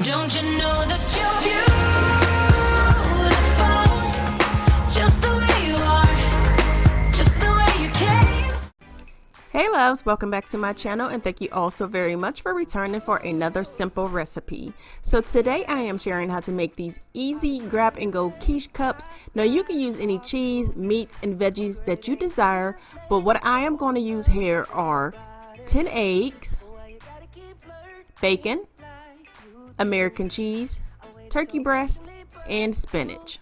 Don't you know that you're beautiful, just the way you are, just the way you came. Hey loves, welcome back to my channel and thank you all so very much for returning for another simple recipe. So today I am sharing how to make these easy grab and go quiche cups. Now you can use any cheese, meats and veggies that you desire, but what I am going to use here are 10 eggs, bacon, American cheese, turkey breast, and spinach.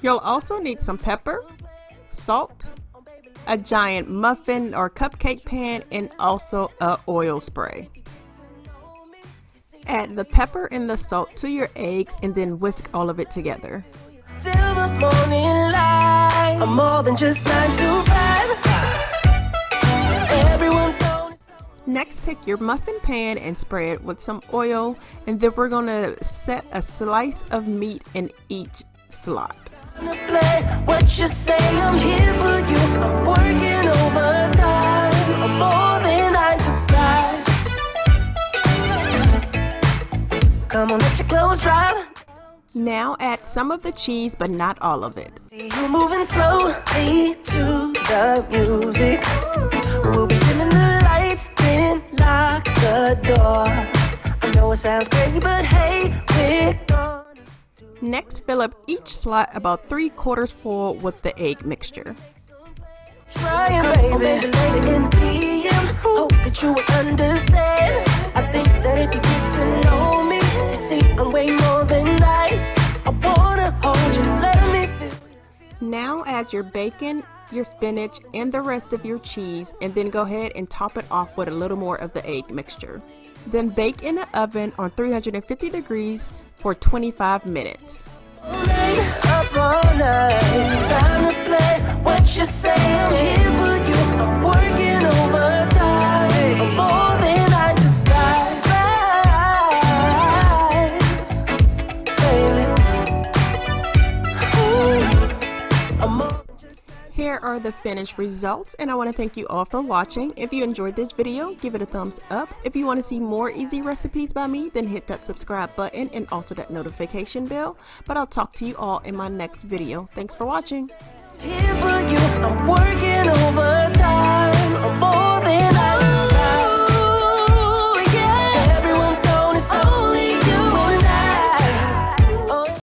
You'll also need some pepper, salt, a giant muffin or cupcake pan, and also a oil spray. Add the pepper and the salt to your eggs and then whisk all of it together. Till the morning light, I'm more than just 9 to 5. Everyone's known. Next, take your muffin pan and spray it with some oil, and then we're gonna set a slice of meat in each slot. Play what you say, I'm here for you. I'm working overtime. I'm more than 9 to 5. Come on, let your clothes dry. Now add some of the cheese, but not all of it. See you moving slowly to the music. We'll be dimming the lights, then lock the door. I know it sounds crazy, but hey, we're gonna. Next, fill up each slot about 3/4 full with the egg mixture. Trying, baby, later in PM. Hope that you will understand. I think that if you get to know me, you see I'm way more than nice. I wanna hold you, let me feel. Now add your bacon, your spinach, and the rest of your cheese, and then go ahead and top it off with a little more of the egg mixture. Then bake in the oven on 350 degrees for 25 minutes. All night, up all night. Time to play what you say, I'm here for you. I'm working overtime. I'm more than 9 to 5. Baby. Ooh, I'm more than just. Here are the finished results, and I want to thank you all for watching. If you enjoyed this video, give it a thumbs up. If you want to see more easy recipes by me, then hit that subscribe button and also that notification bell. But I'll talk to you all in my next video. Thanks for watching. Here for you, I'm working overtime. I'm more than